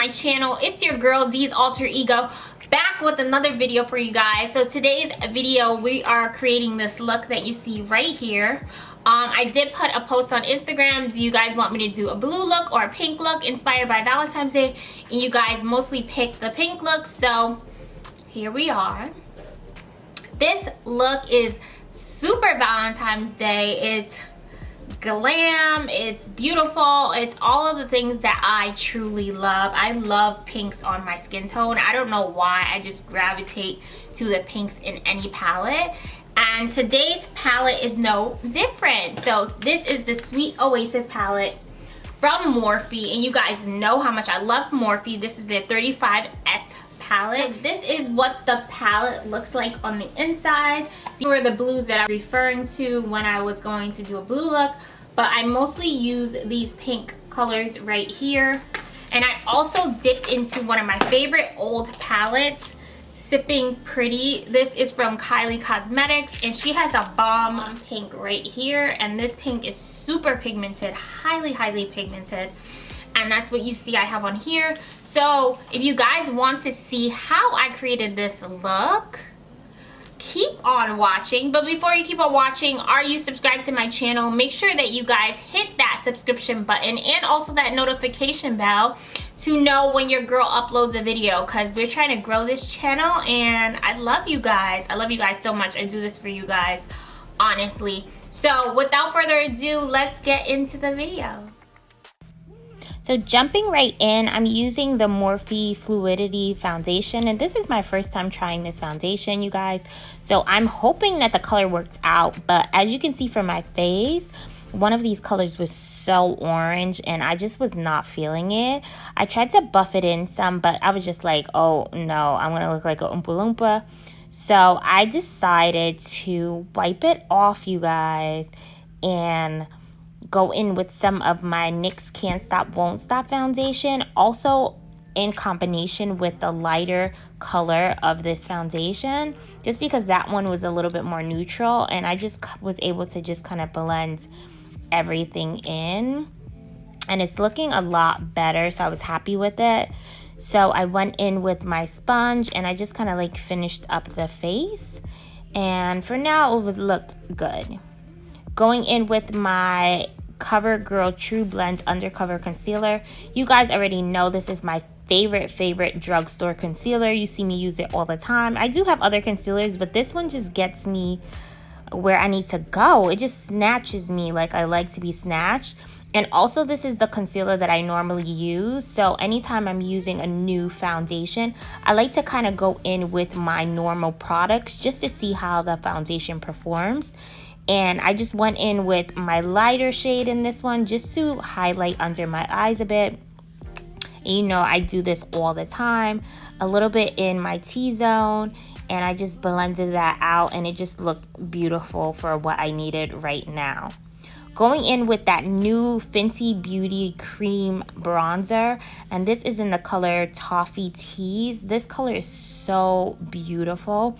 my channel. It's your girl D's alter ego, back with another video for you guys. So today's video, we are creating this look that you see right here. I did put a post on Instagram. Do you guys want me to do a blue look or a pink look inspired by Valentine's Day? And you guys mostly picked the pink look, so here we are. This look is super Valentine's Day. It's glam, it's beautiful, it's all of the things that I truly love. I love pinks on my skin tone. I don't know why, I just gravitate to the pinks in any palette. And today's palette is no different. So this is the Sweet Oasis palette from Morphe, and you guys know how much I love Morphe. This is their 35S palette. So this is what the palette looks like on the inside. These were the blues that I'm referring to when I was going to do a blue look, but I mostly use these pink colors right here. And I also dipped into one of my favorite old palettes, Sipping Pretty. This is from Kylie Cosmetics, and she has a bomb pink right here, and this pink is super pigmented, highly pigmented. And that's what you see I have on here. So if you guys want to see how I created this look, keep on watching. But before you keep on watching, are you subscribed to my channel? Make sure that you guys hit that subscription button and also that notification bell to know when your girl uploads a video, because we're trying to grow this channel and I love you guys. I love you guys so much. I do this for you guys, honestly. So without further ado, let's get into the video. So jumping right in, I'm using the Morphe Fluidity foundation, and this is my first time trying this foundation, you guys. So I'm hoping that the color worked out, but as you can see from my face, one of these colors was so orange and I just was not feeling it. I tried to buff it in some, but I was just like, oh no, I'm gonna look like a Oompa Loompa. So I decided to wipe it off, you guys, and go in with some of my NYX Can't Stop Won't Stop foundation, also in combination with the lighter color of this foundation, just because that one was a little bit more neutral, and I just was able to just kind of blend everything in, and it's looking a lot better, so I was happy with it. So I went in with my sponge and I just kind of like finished up the face, and for now it looked good. Going in with my CoverGirl True Blend Undercover Concealer. You guys already know this is my favorite drugstore concealer. You see me use it all the time. I do have other concealers, but this one just gets me where I need to go. It just snatches me like I like to be snatched. And also this is the concealer that I normally use, so anytime I'm using a new foundation, I like to kind of go in with my normal products just to see how the foundation performs. And I just went in with my lighter shade in this one just to highlight under my eyes a bit. And you know, I do this all the time. A little bit in my T-zone, and I just blended that out, and it just looked beautiful for what I needed right now. Going in with that new Fenty Beauty Cream Bronzer, and this is in the color Toffee Tease. This color is so beautiful.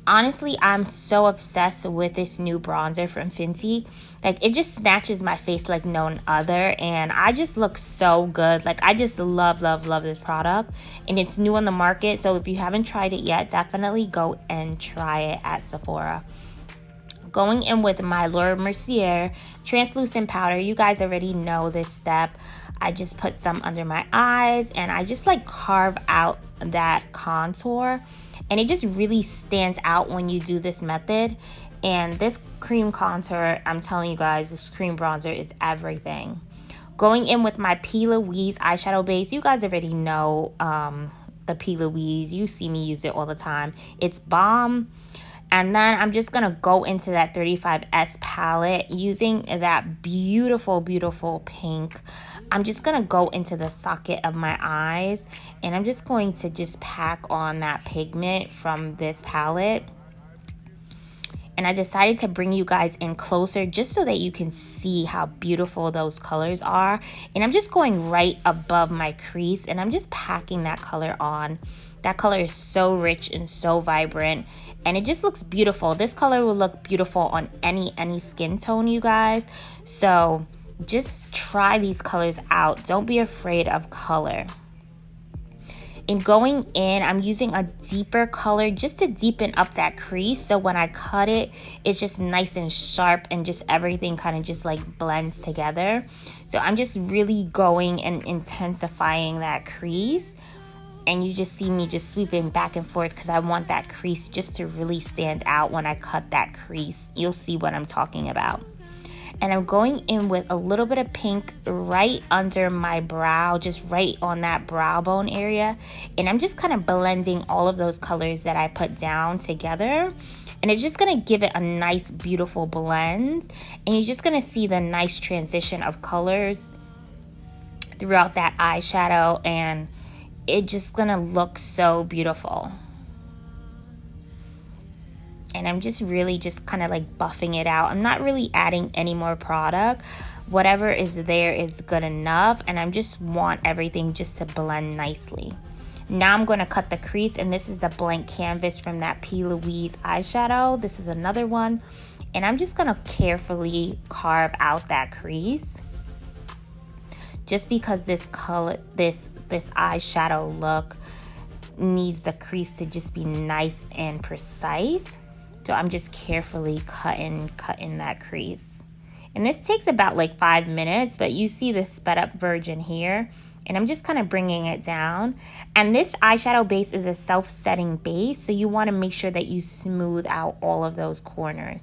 Honestly, I'm so obsessed with this new bronzer from Fenty. Like, it just snatches my face like none other, and I just look so good. Like, I just love this product, and it's new on the market, so if you haven't tried it yet, definitely go and try it at Sephora. Going in with my Laura Mercier translucent powder. You guys already know this step. I just put some under my eyes, and I just like carve out that contour, and it just really stands out when you do this method. And this cream contour, I'm telling you guys, this cream bronzer is everything. Going in with my P. Louise eyeshadow base. You guys already know the P. Louise. You see me use it all the time. It's bomb. And then I'm just gonna go into that 35S palette using that beautiful pink. I'm just gonna go into the socket of my eyes, and I'm just going to just pack on that pigment from this palette. And I decided to bring you guys in closer just so that you can see how beautiful those colors are. And I'm just going right above my crease, and I'm just packing that color on. That color is so rich and so vibrant, and it just looks beautiful. This color will look beautiful on any skin tone, you guys. So just try these colors out. Don't be afraid of color. In going in, I'm using a deeper color just to deepen up that crease, so when I cut it, it's just nice and sharp and just everything kind of just like blends together. So I'm just really going and intensifying that crease, and you just see me just sweeping back and forth because I want that crease just to really stand out when I cut that crease. You'll see what I'm talking about. And I'm going in with a little bit of pink right under my brow, just right on that brow bone area. And I'm just kind of blending all of those colors that I put down together. And it's just going to give it a nice, beautiful blend. And you're just going to see the nice transition of colors throughout that eyeshadow. And it's just going to look so beautiful. And I'm just really just kind of like buffing it out. I'm not really adding any more product. Whatever is there is good enough, and I just want everything just to blend nicely. Now I'm going to cut the crease, and this is the blank canvas from that P. Louise eyeshadow. This is another one, and I'm just going to carefully carve out that crease, just because this color, this eyeshadow look needs the crease to just be nice and precise. So I'm just carefully cutting that crease. And this takes about like 5 minutes, but you see the sped up version here. And I'm just kind of bringing it down. And this eyeshadow base is a self-setting base, so you want to make sure that you smooth out all of those corners.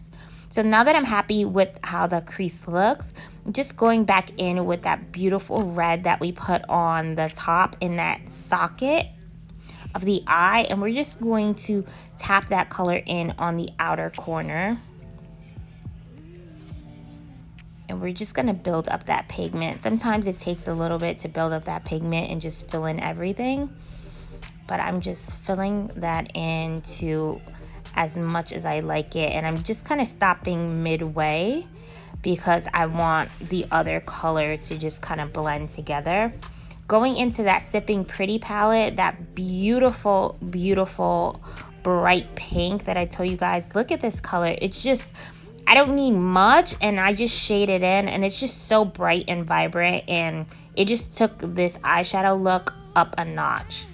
So now that I'm happy with how the crease looks, I'm just going back in with that beautiful red that we put on the top in that socket of the eye, and we're just going to tap that color in on the outer corner, and we're just going to build up that pigment. Sometimes it takes a little bit to build up that pigment and just fill in everything, but I'm just filling that into as much as I like it, and I'm just kind of stopping midway because I want the other color to just kind of blend together. Going into that Sipping Pretty palette, that beautiful, beautiful bright pink that I told you guys, look at this color. It's just, I don't need much, and I just shade it in, and it's just so bright and vibrant, and it just took this eyeshadow look up a notch.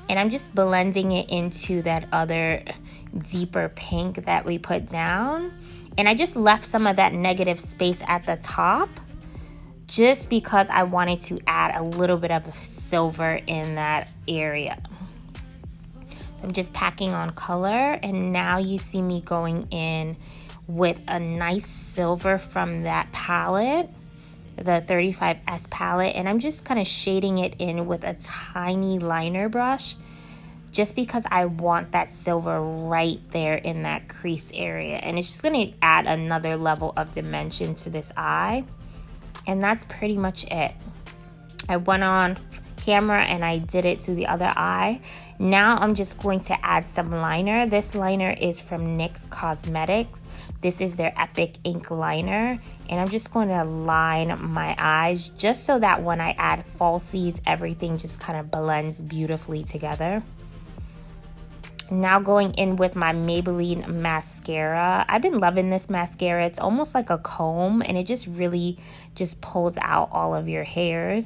And I'm just blending it into that other deeper pink that we put down. And I just left some of that negative space at the top, just because I wanted to add a little bit of silver in that area. I'm just packing on color, and now you see me going in with a nice silver from that palette, the 35S palette, and I'm just kind of shading it in with a tiny liner brush, just because I want that silver right there in that crease area, and it's just going to add another level of dimension to this eye. And that's pretty much it. I went on camera and I did it to the other eye. Now I'm just going to add some liner. This liner is from NYX Cosmetics. This is their Epic Ink Liner. And I'm just going to line my eyes just so that when I add falsies, everything just kind of blends beautifully together. Now going in with my Maybelline mascara. I've been loving this mascara. It's almost like a comb, and it just really just pulls out all of your hairs.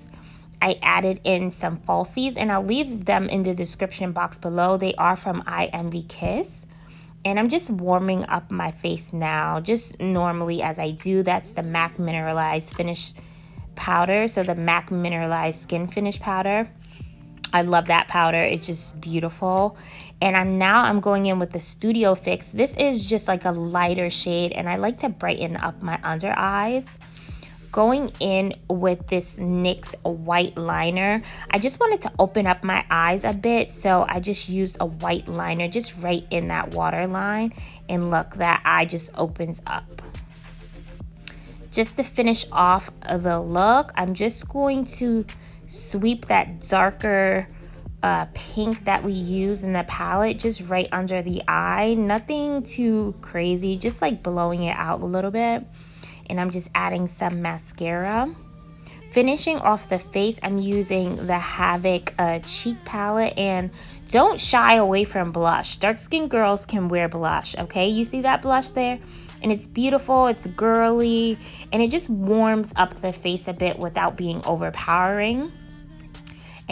I added in some falsies, and I'll leave them in the description box below. They are from I Envy Kiss. And I'm just warming up my face now, just normally as I do. That's the MAC Mineralized Finish Powder. So the MAC Mineralized Skin Finish Powder. I love that powder. It's just beautiful. And I'm going in with the Studio Fix. This is just like a lighter shade, and I like to brighten up my under eyes. Going in with this NYX white liner. I just wanted to open up my eyes a bit, so I just used a white liner just right in that waterline. And look, that eye just opens up. Just to finish off the look, I'm just going to sweep that darker pink that we use in the palette just right under the eye. Nothing too crazy, just like blowing it out a little bit. And I'm just adding some mascara. Finishing off the face, I'm using the Havoc cheek palette. And don't shy away from blush. Dark skinned girls can wear blush, okay? You see that blush there? And it's beautiful, it's girly, and it just warms up the face a bit without being overpowering.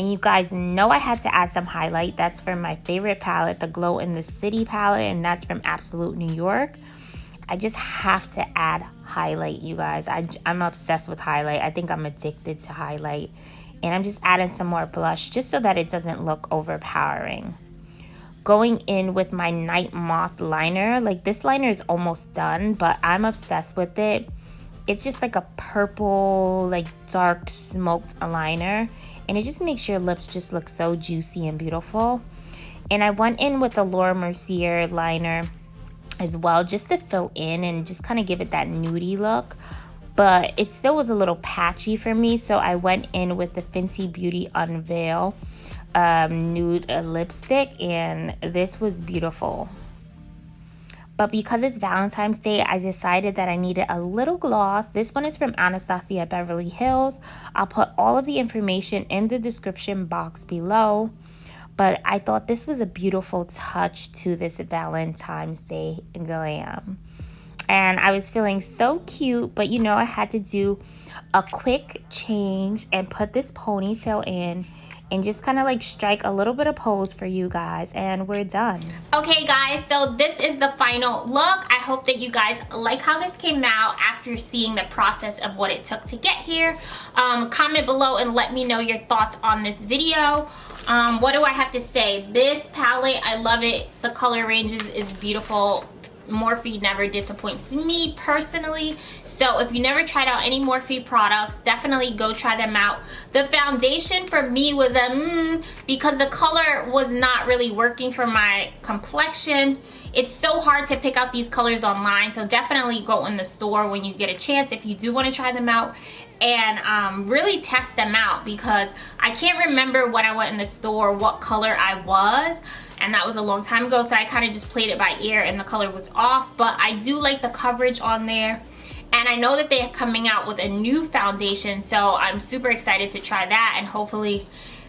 And you guys know I had to add some highlight. That's from my favorite palette, the Glow in the City palette, and that's from Absolute New York. I just have to add highlight, you guys. I'm obsessed with highlight. I think I'm addicted to highlight. And I'm just adding some more blush just so that it doesn't look overpowering. Going in with my Night Moth liner. Like, this liner is almost done, but I'm obsessed with it. It's just like a purple, like dark smoked liner, and it just makes your lips just look so juicy and beautiful. And I went in with the Laura Mercier liner as well, just to fill in and just kind of give it that nudie look, but it still was a little patchy for me, so I went in with the Fenty Beauty Unveil nude lipstick, and this was beautiful. But because it's Valentine's Day, I decided that I needed a little gloss. This one is from Anastasia Beverly Hills. I'll put all of the information in the description box below. But I thought this was a beautiful touch to this Valentine's Day glam. And I was feeling so cute, but you know, I had to do a quick change and put this ponytail in and just kind of like strike a little bit of pose for you guys, and we're done. Okay guys, so this is the final look. I hope that you guys like how this came out after seeing the process of what it took to get here. Comment below and let me know your thoughts on this video. What do I have to say? This palette, I love it. The color ranges is beautiful. Morphe never disappoints me personally, so if you never tried out any Morphe products, definitely go try them out. The foundation for me was because the color was not really working for my complexion. It's so hard to pick out these colors online, so definitely go in the store when you get a chance if you do want to try them out, and really test them out, because I can't remember when I went in the store what color I was, and that was a long time ago, so I kind of just played it by ear and the color was off. But I do like the coverage on there, and I know that they're coming out with a new foundation, so I'm super excited to try that, and hopefully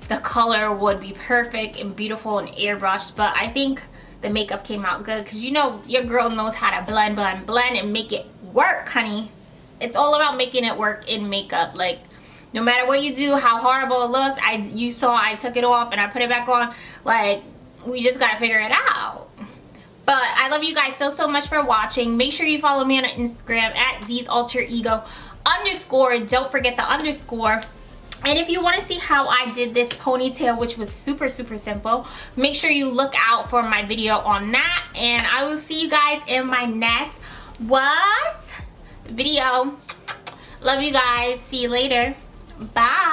the color would be perfect and beautiful and airbrushed. But I think the makeup came out good, because you know your girl knows how to blend and make it work, honey. It's all about making it work in makeup. Like, no matter what you do, how horrible it looks, you saw I took it off and I put it back on. Like, we just gotta figure it out. But I love you guys so much for watching. Make sure you follow me on Instagram at @DeeZAlterEgo_. Don't forget the underscore. And if you want to see how I did this ponytail, which was super simple, make sure you look out for my video on that. And I will see you guys in my next video. Love you guys. See you later. Bye.